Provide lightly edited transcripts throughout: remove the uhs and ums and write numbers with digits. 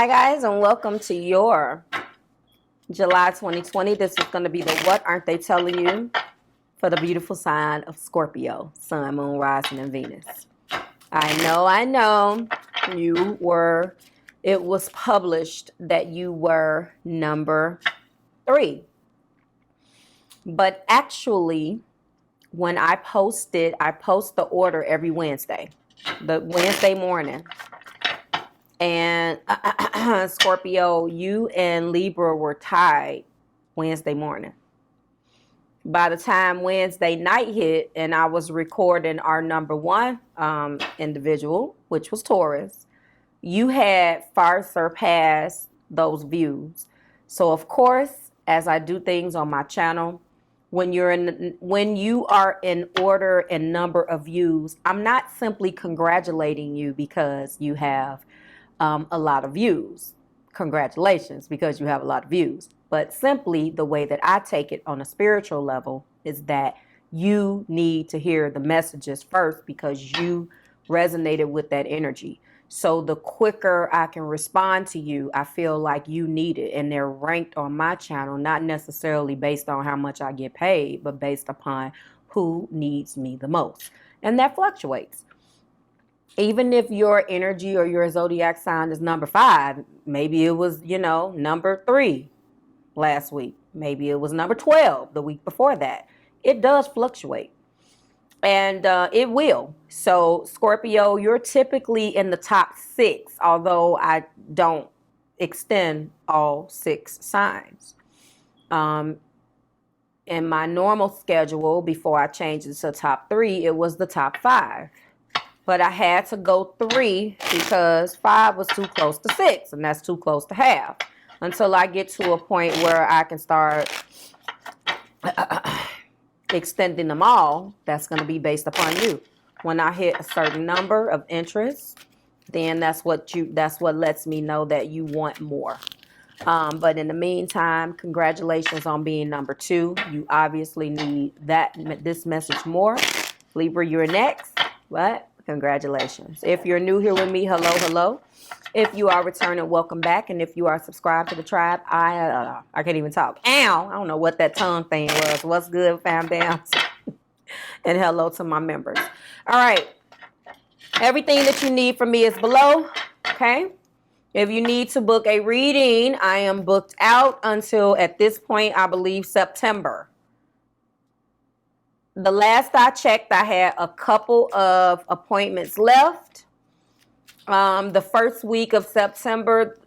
Hi guys, and welcome to your July 2020. This is going to be the What Aren't They Telling You for the beautiful sign of Scorpio, Sun, Moon, Rising, and Venus. I know it was published that you were number 3. But actually, when I post the order every Wednesday, the Wednesday morning. And Scorpio, you and Libra were tied Wednesday morning. By the time Wednesday night hit and I was recording our number 1 individual, which was Taurus, you had far surpassed those views. So of course, as I do things on my channel, when you are in order and number of views, I'm not simply congratulating you because you have a lot of views. Congratulations, because you have a lot of views. But simply the way that I take it on a spiritual level is that you need to hear the messages first because you resonated with that energy. So the quicker I can respond to you, I feel like you need it. And they're ranked on my channel, not necessarily based on how much I get paid, but based upon who needs me the most. And that fluctuates. Even if your energy or your zodiac sign is number 5, maybe it was, number 3 last week. Maybe it was number 12 the week before that. It does fluctuate. And it will. So Scorpio, you're typically in the top 6, although I don't extend all 6 signs. In my normal schedule, before I changed it to top 3, it was the top 5. But I had to go 3 because 5 was too close to 6, and that's too close to half. Until I get to a point where I can start extending them all, that's going to be based upon you. When I hit a certain number of interests, then that's what lets me know that you want more. But in the meantime, congratulations on being number 2. You obviously need this message more. Libra, you're next. What? Congratulations. If you're new here with me, hello. If you are returning, welcome back. And if you are subscribed to the tribe, I can't even talk. Ow! I don't know what that tongue thing was. What's good, fam bams? And hello to my members. All right. Everything that you need from me is below. Okay. If you need to book a reading, I am booked out until, at this point, I believe September. The last I checked, I had a couple of appointments left. The first week of September,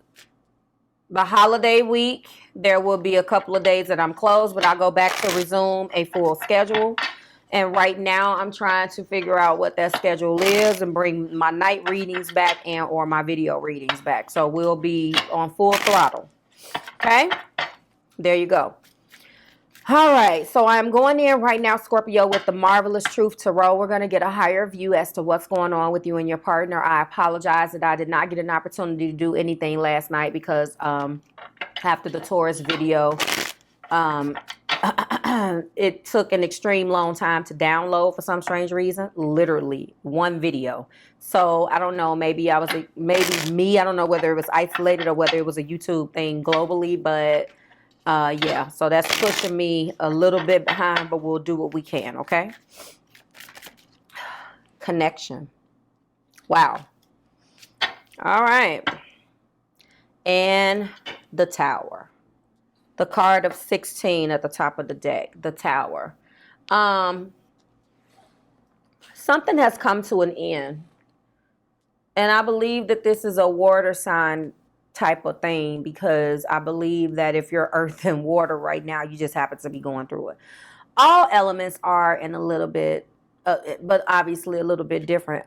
the holiday week, there will be a couple of days that I'm closed, but I'll go back to resume a full schedule. And right now, I'm trying to figure out what that schedule is and bring my night readings back or my video readings back. So we'll be on full throttle. Okay? There you go. All right, so I'm going in right now, Scorpio, with the Marvelous Truth Tarot. We're going to get a higher view as to what's going on with you and your partner. I apologize that I did not get an opportunity to do anything last night because after the Taurus video, it took an extreme long time to download for some strange reason. Literally one video. So I don't know, maybe I don't know whether it was isolated or whether it was a YouTube thing globally, but yeah, so that's pushing me a little bit behind, but we'll do what we can, okay? Connection. Wow. All right. And the Tower. The card of 16 at the top of the deck, the Tower. Something has come to an end. And I believe that this is a water sign type of thing, because I believe that if you're earth and water right now, you just happen to be going through it. All elements are in a little bit, but obviously a little bit different.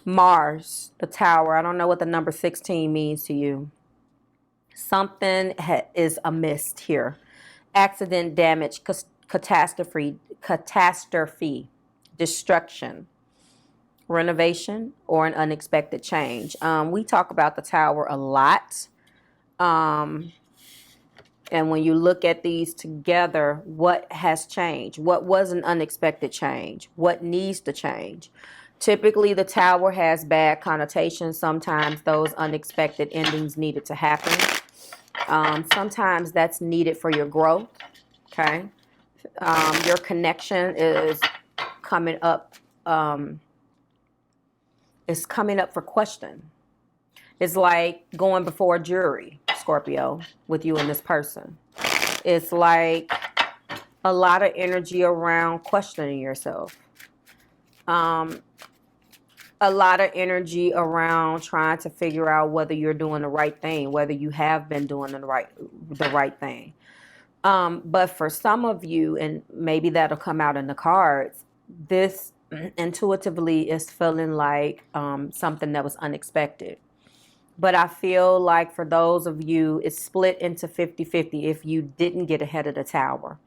Mars, the Tower. I don't know what the number 16 means to you. Something is amiss here. Accident, damage, catastrophe, destruction, renovation, or an unexpected change. We talk about the Tower a lot. And when you look at these together, what has changed? What was an unexpected change? What needs to change? Typically, the Tower has bad connotations. Sometimes those unexpected endings needed to happen. Sometimes that's needed for your growth, okay? Your connection is coming up. It's coming up for question. It's like going before a jury, Scorpio, with you and this person. It's like a lot of energy around questioning yourself. A lot of energy around trying to figure out whether you're doing the right thing, whether you have been doing the right thing. But for some of you, and maybe that'll come out in the cards, this intuitively is feeling like something that was unexpected. But I feel like for those of you, it's split into 50-50 if you didn't get ahead of the Tower.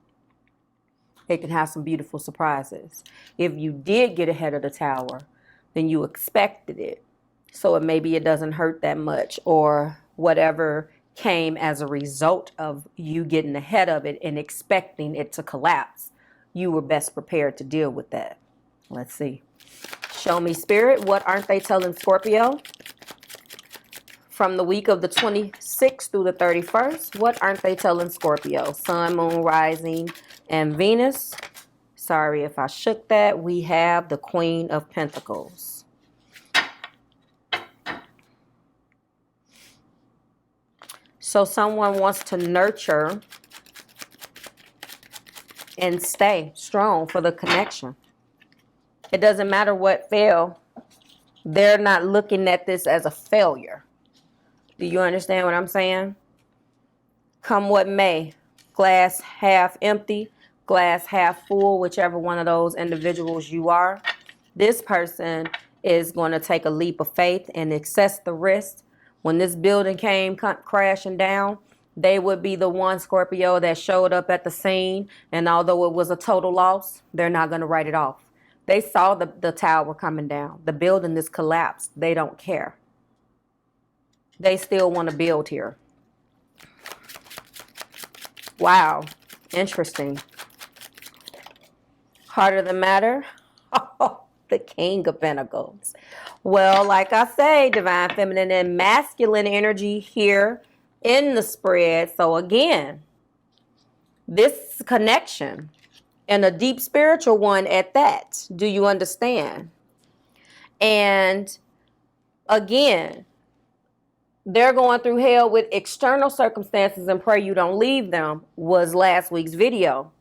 It can have some beautiful surprises. If you did get ahead of the Tower, then you expected it. So maybe it doesn't hurt that much, or whatever came as a result of you getting ahead of it and expecting it to collapse. You were best prepared to deal with that. Let's see. Show me, Spirit, what aren't they telling Scorpio? From the week of the 26th through the 31st, what aren't they telling Scorpio? Sun, Moon, Rising, and Venus. Sorry if I shook that. We have the Queen of Pentacles. So someone wants to nurture and stay strong for the connection. It doesn't matter what failed. They're not looking at this as a failure. Do you understand what I'm saying? Come what may. Glass half empty, glass half full, whichever one of those individuals you are. This person is going to take a leap of faith and assess the risk. When this building came crashing down, they would be the one, Scorpio, that showed up at the scene. And although it was a total loss, they're not going to write it off. They saw the tower coming down. The building is collapsed. They don't care. They still want to build here. Wow. Interesting. Heart of the matter. The King of Pentacles. Well, like I say, divine feminine and masculine energy here in the spread. So again, this connection, and a deep spiritual one at that. Do you understand? And again, they're going through hell with external circumstances and pray you don't leave them was last week's video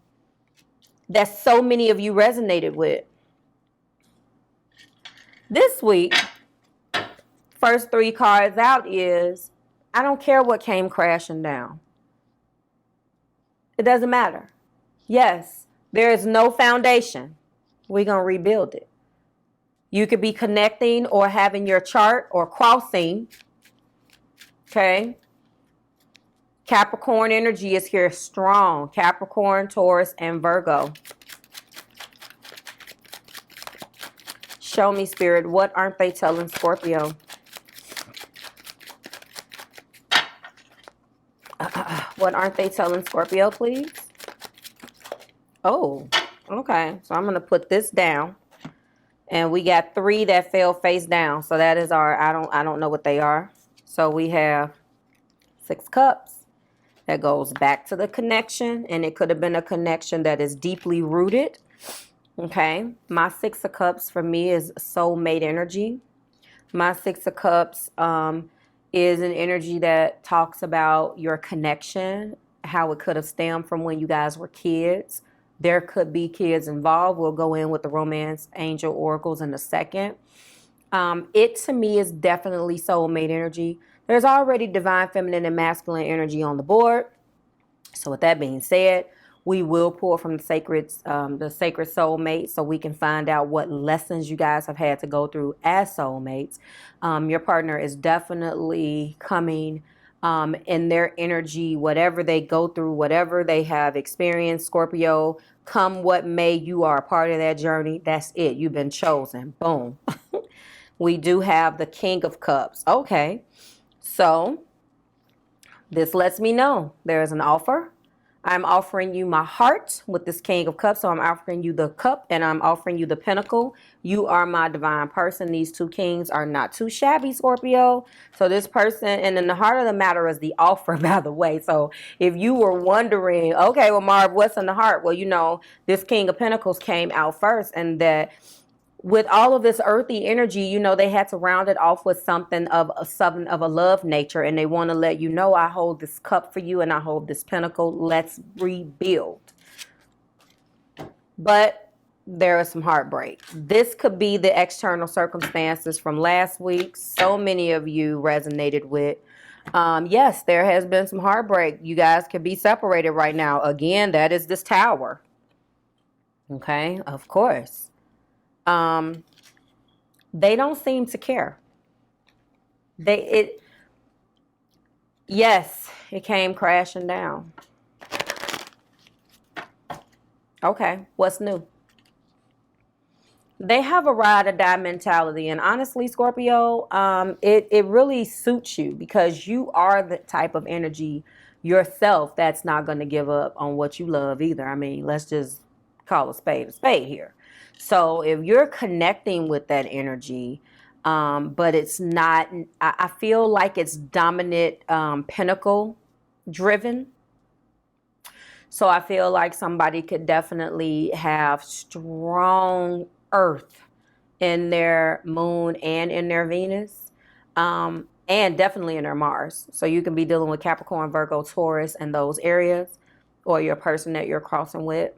that so many of you resonated with. This week, first three cards out is, I don't care what came crashing down. It doesn't matter. Yes, there is no foundation. We're going to rebuild it. You could be connecting or having your chart or crossing. Okay. Capricorn energy is here strong. Capricorn, Taurus, and Virgo. Show me, Spirit, what aren't they telling Scorpio? What aren't they telling Scorpio, please? Oh, okay. So I'm going to put this down. And we got three that fell face down. So that is our, I don't know what they are. So we have 6 cups. That goes back to the connection. And it could have been a connection that is deeply rooted. Okay. My 6 of cups for me is soulmate energy. My 6 of cups is an energy that talks about your connection, how it could have stemmed from when you guys were kids. There could be kids involved. We'll go in with the romance angel oracles in a second. It to me is definitely soulmate energy. There's already divine feminine and masculine energy on the board. So with that being said, we will pull from the sacred soulmate so we can find out what lessons you guys have had to go through as soulmates. Your partner is definitely coming in their energy, whatever they go through, whatever they have experienced. Scorpio, come what may, you are a part of that journey. That's it. You've been chosen. Boom. We do have the King of Cups. Okay. So this lets me know there is an offer, I'm offering you my heart with this King of Cups. So I'm offering you the cup and I'm offering you the pentacle. You are my divine person. These two kings are not too shabby, Scorpio. So this person, and then the heart of the matter is the offer, by the way. So if you were wondering, okay, well, Marv, what's in the heart? Well, you know, this King of Pentacles came out first, and that with all of this earthy energy, you know, they had to round it off with something of a love nature, and they want to let you know, I hold this cup for you and I hold this pentacle. Let's rebuild. But there is some heartbreak. This could be the external circumstances from last week. So many of you resonated with. Yes, there has been some heartbreak. You guys could be separated right now. Again, that is this Tower. Okay, of course. They don't seem to care. Yes, it came crashing down. Okay, what's new? They have a ride or die mentality, and honestly, Scorpio, it really suits you because you are the type of energy yourself that's not going to give up on what you love either. I mean, let's just call a spade here. So if you're connecting with that energy, but it's not, I feel like it's dominant, pinnacle driven. So I feel like somebody could definitely have strong Earth in their moon and in their Venus, and definitely in their Mars. So you can be dealing with Capricorn, Virgo, Taurus, and those areas, or your person that you're crossing with.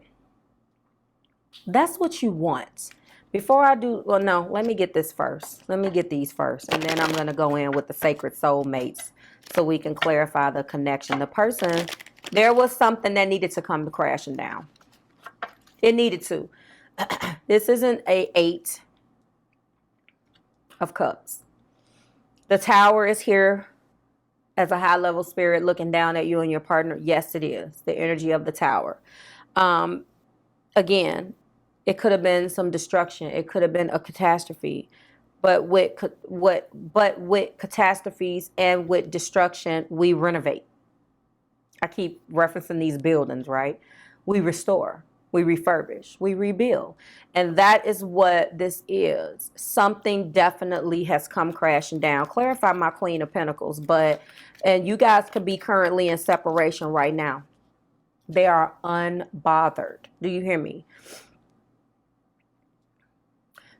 That's what you want. Before I do, well, no, let me get this first. Let me get these first, and then I'm going to go in with the sacred soulmates so we can clarify the connection. The person, there was something that needed to come crashing down. It needed to. This isn't a 8 of Cups. The Tower is here as a high-level spirit looking down at you and your partner. Yes, it is. The energy of the Tower. Again, it could have been some destruction. It could have been a catastrophe. But with catastrophes and with destruction, we renovate. I keep referencing these buildings, right? We restore, we refurbish, we rebuild. And that is what this is. Something definitely has come crashing down. Clarify my Queen of Pentacles, and you guys could be currently in separation right now. They are unbothered. Do you hear me?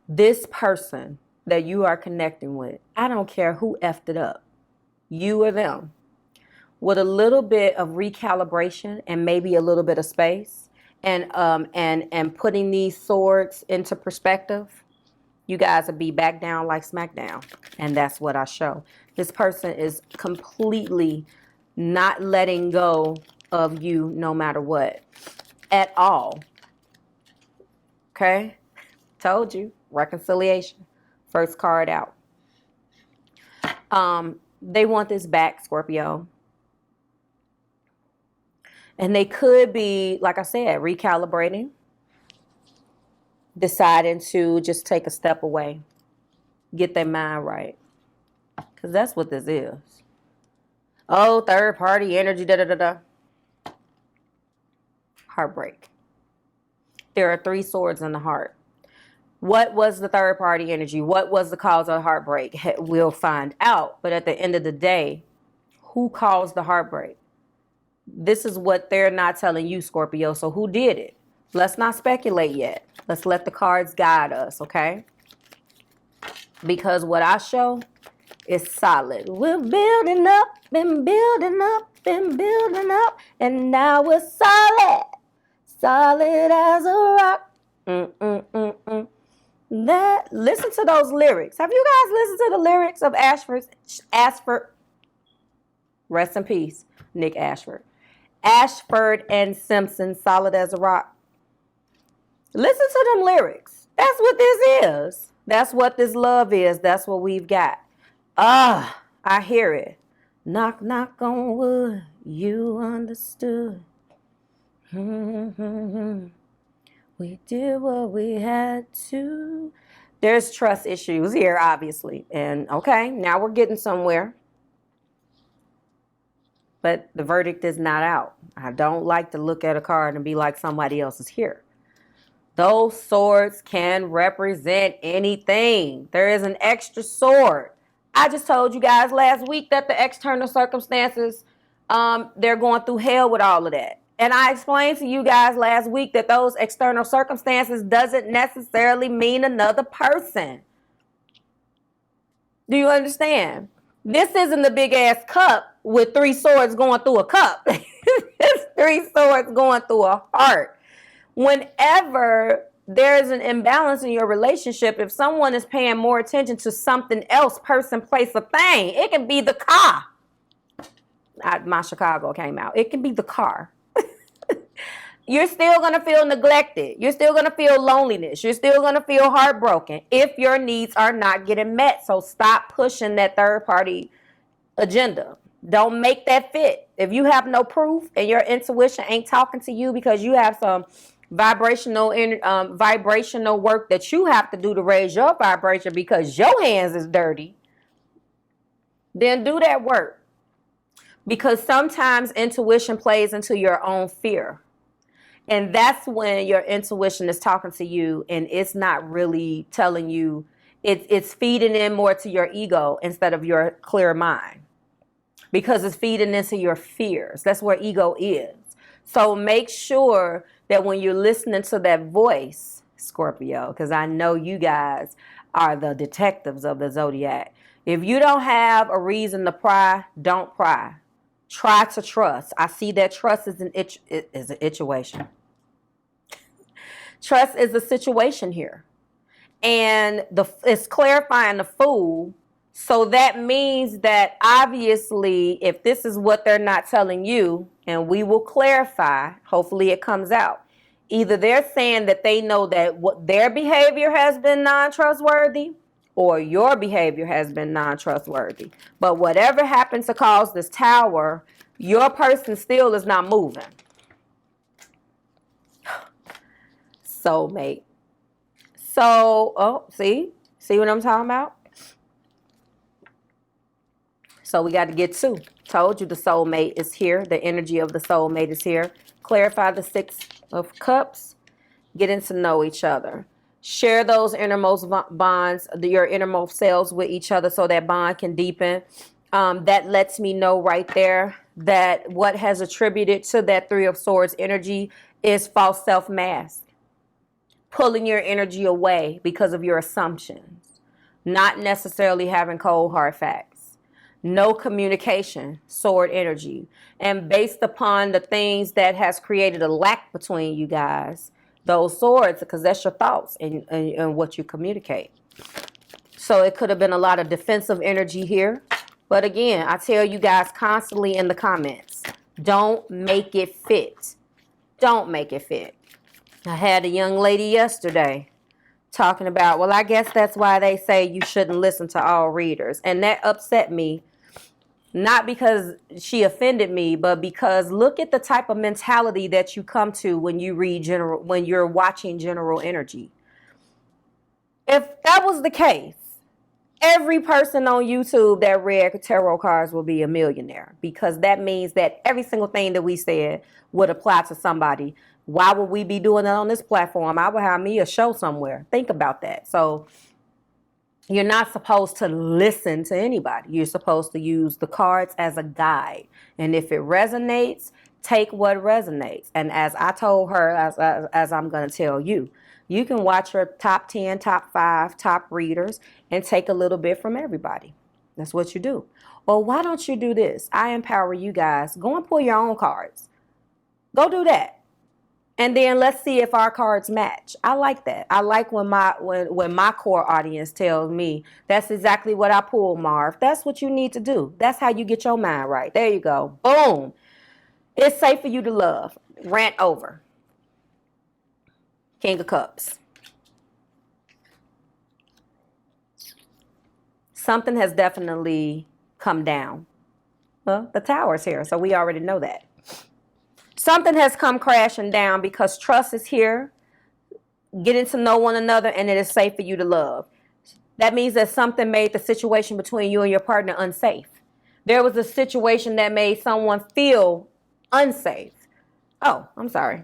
This person that you are connecting with, I don't care who effed it up, you or them, with a little bit of recalibration and maybe a little bit of space and putting these swords into perspective, you guys will be back down like smackdown. And that's what I show. This person is completely not letting go of you no matter what at all. Okay? Told you. Reconciliation. First card out. They want this back, Scorpio. And they could be, like I said, recalibrating, deciding to just take a step away, get their mind right. Because that's what this is. Oh, third party energy, da-da-da-da. Heartbreak. There are 3 swords in the heart. What was the third party energy? What was the cause of heartbreak? We'll find out. But at the end of the day, who caused the heartbreak? This is what they're not telling you, Scorpio. So who did it? Let's not speculate yet. Let's let the cards guide us, okay? Because what I show is solid. We're building up and building up and building up. And now we're solid. Solid as a rock. Listen to those lyrics. Have you guys listened to the lyrics of Ashford? Rest in peace, Nick Ashford. Ashford and Simpson, Solid as a Rock. Listen to them lyrics. That's what this is. That's what this love is. That's what we've got. I hear it. Knock, knock on wood. You understood. We did what we had to. There's trust issues here, obviously. And okay, now we're getting somewhere. but the verdict is not out. I don't like to look at a card and be like somebody else is here. Those swords can represent anything. There is an extra sword. I just told you guys last week that the external circumstances, they're going through hell with all of that. And I explained to you guys last week that those external circumstances doesn't necessarily mean another person. Do you understand? This isn't the big ass cup with 3 swords going through a cup. It's 3 swords going through a heart. Whenever there's an imbalance in your relationship, if someone is paying more attention to something else, person, place, or thing, it can be the car. My Chicago came out. It can be the car. You're still going to feel neglected. You're still going to feel loneliness. You're still going to feel heartbroken if your needs are not getting met. So stop pushing that third party agenda. Don't make that fit. If you have no proof and your intuition ain't talking to you because you have some vibrational work that you have to do to raise your vibration because your hands is dirty, then do that work. Because sometimes intuition plays into your own fear. And that's when your intuition is talking to you and it's not really telling you, it's feeding in more to your ego instead of your clear mind. Because it's feeding into your fears. That's where ego is. So make sure that when you're listening to that voice, Scorpio, because I know you guys are the detectives of the zodiac. If you don't have a reason to pry, don't pry. Try to trust. I see that trust is an situation. Trust is a situation here. And it's clarifying the Fool. So that means that obviously if this is what they're not telling you, and we will clarify, hopefully it comes out. Either they're saying that they know that what their behavior has been non-trustworthy or your behavior has been non-trustworthy. But whatever happens to cause this tower, your person still is not moving. Soulmate. So, see what I'm talking about? So we got to get 2. Told you the soulmate is here. The energy of the soulmate is here. Clarify the 6 of Cups. Getting to know each other. Share those innermost bonds, your innermost selves with each other so that bond can deepen. That lets me know right there that what has attributed to that 3 of Swords energy is false self-mask. Pulling your energy away because of your assumptions. Not necessarily having cold hard facts. No communication, sword energy. And based upon the things that has created a lack between you guys, those swords, because that's your thoughts and what you communicate. So it could have been a lot of defensive energy here. But again, I tell you guys constantly in the comments, don't make it fit. Don't make it fit. I had a young lady yesterday talking about, well, I guess that's why they say you shouldn't listen to all readers. And that upset me. Not because she offended me, but because look at the type of mentality that you come to when you read when you're watching general energy. If that was the case, every person on YouTube that read tarot cards will be a millionaire, because that means that every single thing that we said would apply to somebody. Why would we be doing that on this platform? I would have me a show somewhere. Think about that. So you're not supposed to listen to anybody. You're supposed to use the cards as a guide. And if it resonates, take what resonates. And as I told her, as I'm going to tell you, you can watch your top 10, top 5, top readers and take a little bit from everybody. That's what you do. Well, why don't you do this? I empower you guys. Go and pull your own cards. Go do that. And then let's see if our cards match. I like that. I like when my core audience tells me that's exactly what I pulled, Marv. That's what you need to do. That's how you get your mind right. There you go. Boom. It's safe for you to love. Rant over. King of Cups. Something has definitely come down. Well, the Tower's here, so we already know that. Something has come crashing down because trust is here, getting to know one another, and it is safe for you to love. That means that something made the situation between you and your partner unsafe. There was a situation that made someone feel unsafe. Oh, I'm sorry.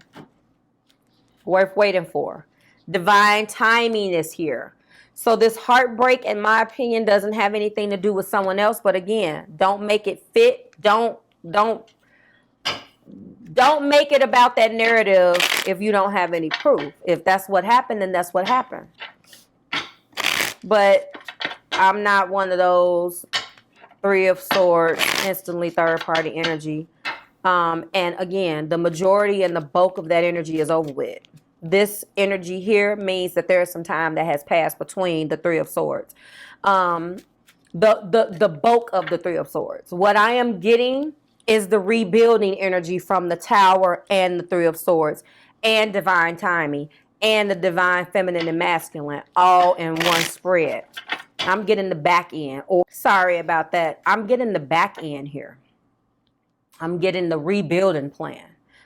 Worth waiting for. Divine timing is here. So this heartbreak, in my opinion, doesn't have anything to do with someone else. But again, don't make it fit. Don't make it about that narrative if you don't have any proof. If that's what happened, then that's what happened. But I'm not one of those Three of Swords, instantly third-party energy. And again, the majority and the bulk of that energy is over with. This energy here means that there is some time that has passed between the Three of Swords. The bulk of the Three of Swords. What I am getting is the rebuilding energy from the Tower and the Three of Swords and divine timing and the divine feminine and masculine all in one spread. I'm getting the back end. Or sorry about that. I'm getting the back end here. I'm getting the rebuilding plan.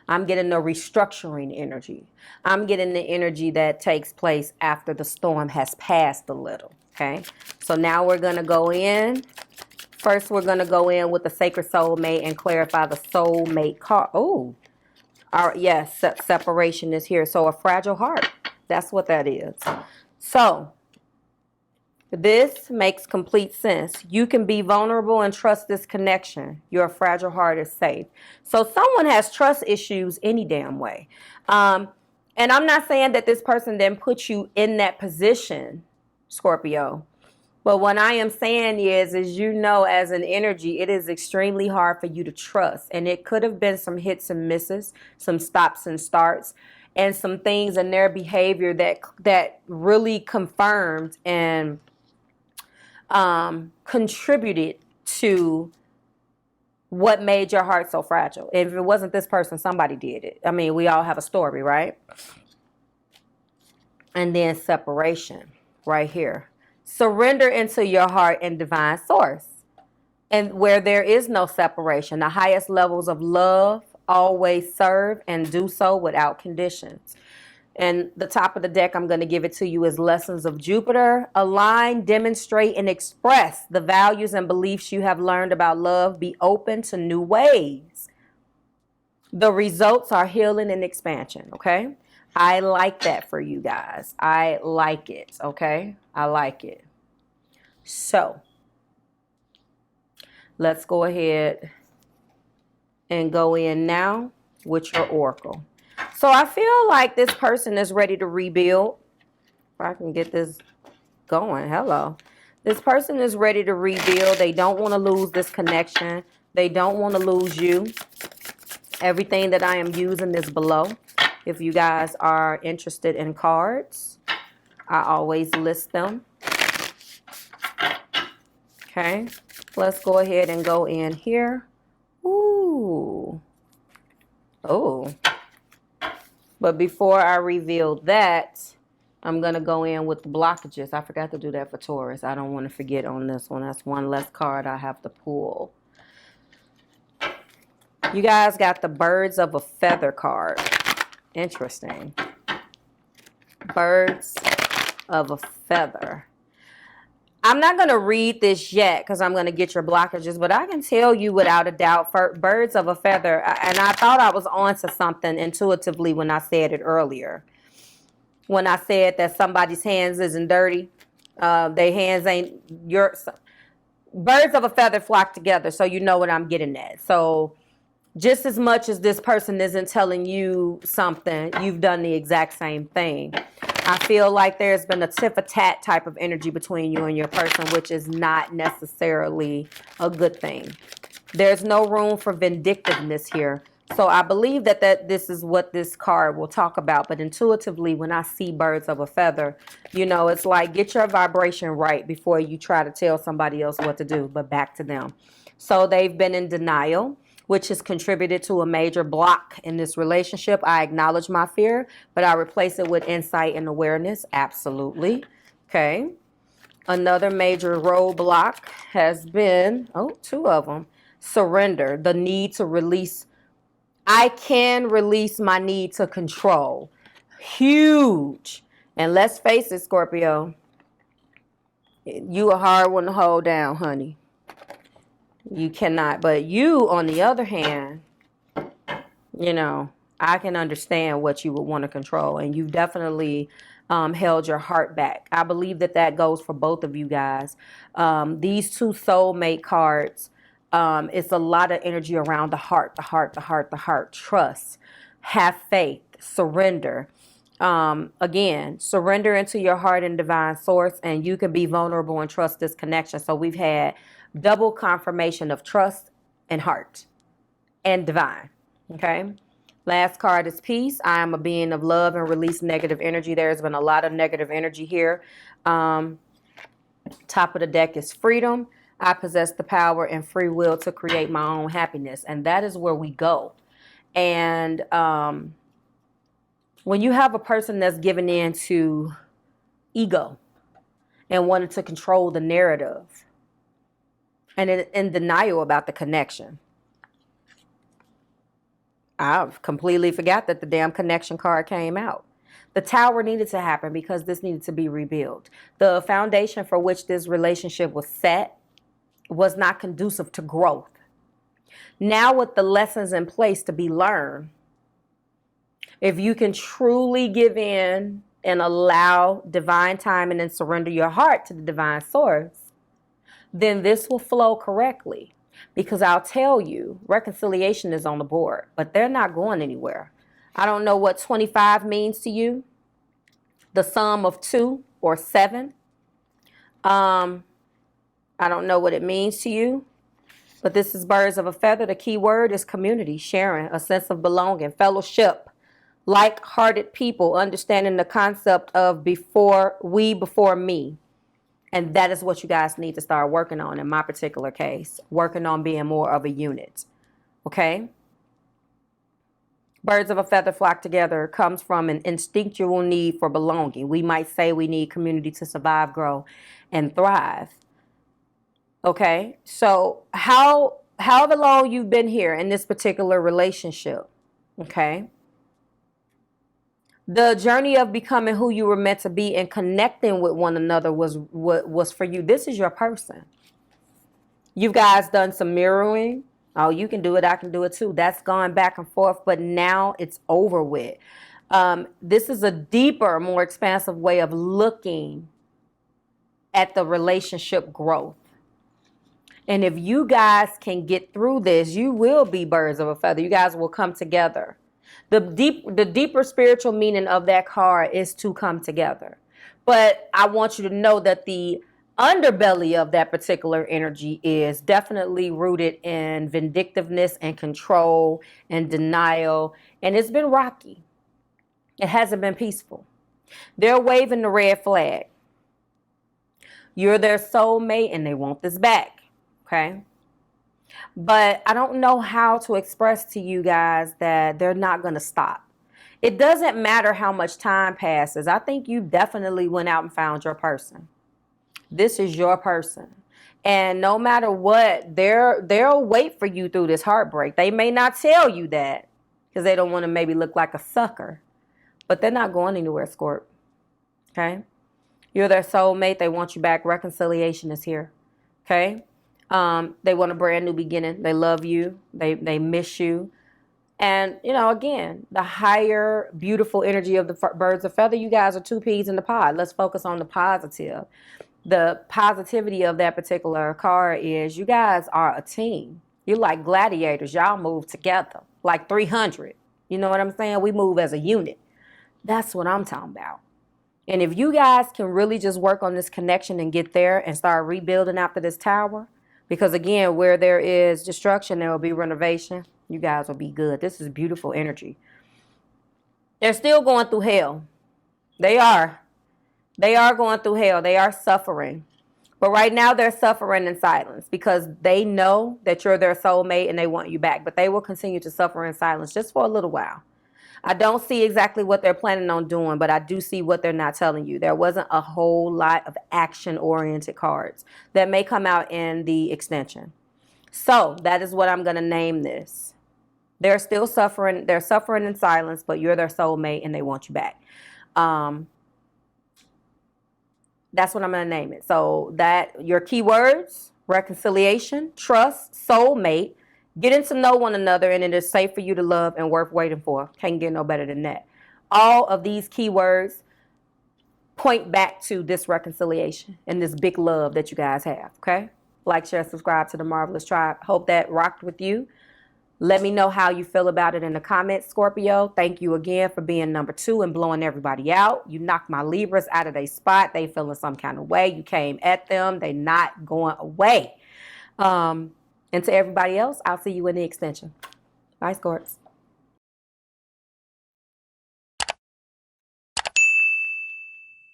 I'm getting the restructuring energy. I'm getting the energy that takes place after the storm has passed a little. Okay. So now we're going to go in. First, we're going to go in with the sacred soulmate and clarify the soulmate card. Oh, yes, separation is here. So a fragile heart. That's what that is. So this makes complete sense. You can be vulnerable and trust this connection. Your fragile heart is safe. So someone has trust issues any damn way. And I'm not saying that this person then put you in that position, Scorpio. But what I am saying is you know, as an energy, it is extremely hard for you to trust. And it could have been some hits and misses, some stops and starts, and some things in their behavior that really confirmed and contributed to what made your heart so fragile. If it wasn't this person, somebody did it. I mean, we all have a story, right? And then separation right here. Surrender into your heart and divine source. And where there is no separation, the highest levels of love always serve and do so without conditions. And the top of the deck, I'm going to give it to you, is Lessons of Jupiter. Align, demonstrate, and express the values and beliefs you have learned about love. Be open to new ways. The results are healing and expansion, okay? I like that for you guys. I like it, okay? I like it. So, let's go ahead and go in now with your oracle. So I feel like this person is ready to rebuild. If I can get this going. Hello. This person is ready to rebuild. They don't want to lose this connection. They don't want to lose you. Everything that I am using is below. If you guys are interested in cards, I always list them. Okay. Let's go ahead and go in here. Ooh. Oh. But before I reveal that, I'm going to go in with the blockages. I forgot to do that for Taurus. I don't want to forget on this one. That's one less card I have to pull. You guys got the Birds of a Feather card. Interesting. Birds of a Feather. I'm not going to read this yet because I'm going to get your blockages, but I can tell you without a doubt, for Birds of a Feather, and I thought I was onto something intuitively when I said it earlier. When I said that somebody's hands isn't dirty, their hands ain't yours. Birds of a feather flock together, so you know what I'm getting at. So just as much as this person isn't telling you something, you've done the exact same thing. I feel like there's been a tit-for-tat type of energy between you and your person, which is not necessarily a good thing. There's no room for vindictiveness here. So I believe that this is what this card will talk about. But intuitively, when I see Birds of a Feather, you know, it's like get your vibration right before you try to tell somebody else what to do, but back to them. So they've been in denial, which has contributed to a major block in this relationship. I acknowledge my fear, but I replace it with insight and awareness. Absolutely. Okay. Another major roadblock has been, two of them. Surrender, the need to release. I can release my need to control. Huge. And let's face it, Scorpio, you a hard one to hold down, honey. You cannot. But you, on the other hand, you know, I can understand what you would want to control. And you've definitely held your heart back. I believe that that goes for both of you guys. These two soulmate cards, it's a lot of energy around the heart, the heart, the heart, the heart. Trust, have faith, surrender. Again, surrender into your heart and divine source, and you can be vulnerable and trust this connection. So we've had double confirmation of trust and heart and divine. Okay. Last card is peace. I am a being of love and release negative energy. There's been a lot of negative energy here. Top of the deck is freedom. I possess the power and free will to create my own happiness. And that is where we go. And when you have a person that's given in to ego and wanted to control the narrative and in denial about the connection, I completely forgot that the damn connection card came out. The tower needed to happen because this needed to be rebuilt. The foundation for which this relationship was set was not conducive to growth. Now with the lessons in place to be learned, if you can truly give in and allow divine timing and surrender your heart to the divine source, then this will flow correctly. Because I'll tell you, reconciliation is on the board, but they're not going anywhere. I don't know what 25 means to you. The sum of 2 or 7. I don't know what it means to you. But this is Birds of a Feather. The key word is community, sharing, a sense of belonging, fellowship, like-hearted people, understanding the concept of before me. And that is what you guys need to start working on in my particular case. Working on being more of a unit. Okay? Birds of a feather flock together comes from an instinctual need for belonging. We might say we need community to survive, grow, and thrive. Okay? So however long you've been here in this particular relationship, okay? The journey of becoming who you were meant to be and connecting with one another was for you. This is your person. You guys done some mirroring. Oh, you can do it. I can do it too. That's gone back and forth, but now it's over with. This is a deeper, more expansive way of looking at the relationship growth. And if you guys can get through this, you will be birds of a feather. You guys will come together. The deeper spiritual meaning of that card is to come together. But I want you to know that the underbelly of that particular energy is definitely rooted in vindictiveness and control and denial. And it's been rocky. It hasn't been peaceful. They're waving the red flag. You're their soulmate and they want this back. Okay? But I don't know how to express to you guys that they're not going to stop. It doesn't matter how much time passes. I think you definitely went out and found your person. This is your person. And no matter what, they'll wait for you through this heartbreak. They may not tell you that because they don't want to maybe look like a sucker. But they're not going anywhere, Scorp. Okay? You're their soulmate. They want you back. Reconciliation is here. Okay? They want a brand new beginning. They love you. They miss you. And, you know, again, the higher, beautiful energy of the birds of feather, you guys are 2 peas in the pod. Let's focus on the positive. The positivity of that particular card is you guys are a team. You're like gladiators. Y'all move together like 300. You know what I'm saying? We move as a unit. That's what I'm talking about. And if you guys can really just work on this connection and get there and start rebuilding after this tower, because again, where there is destruction, there will be renovation. You guys will be good. This is beautiful energy. They're still going through hell. They are. They are going through hell. They are suffering. But right now they're suffering in silence because they know that you're their soulmate and they want you back. But they will continue to suffer in silence just for a little while. I don't see exactly what they're planning on doing, but I do see what they're not telling you. There wasn't a whole lot of action-oriented cards that may come out in the extension. So that is what I'm going to name this. They're still suffering. They're suffering in silence, but you're their soulmate and they want you back. That's what I'm going to name it. So that your keywords, reconciliation, trust, soulmate, getting to know one another, and it is safe for you to love and worth waiting for. Can't get no better than that. All of these keywords point back to this reconciliation and this big love that you guys have, okay? Like, share, subscribe to the Marvelous Tribe. Hope that rocked with you. Let me know how you feel about it in the comments, Scorpio. Thank you again for being number 2 and blowing everybody out. You knocked my Libras out of their spot. They feeling some kind of way. You came at them. They not going away. And to everybody else, I'll see you in the extension. Bye, Scorps.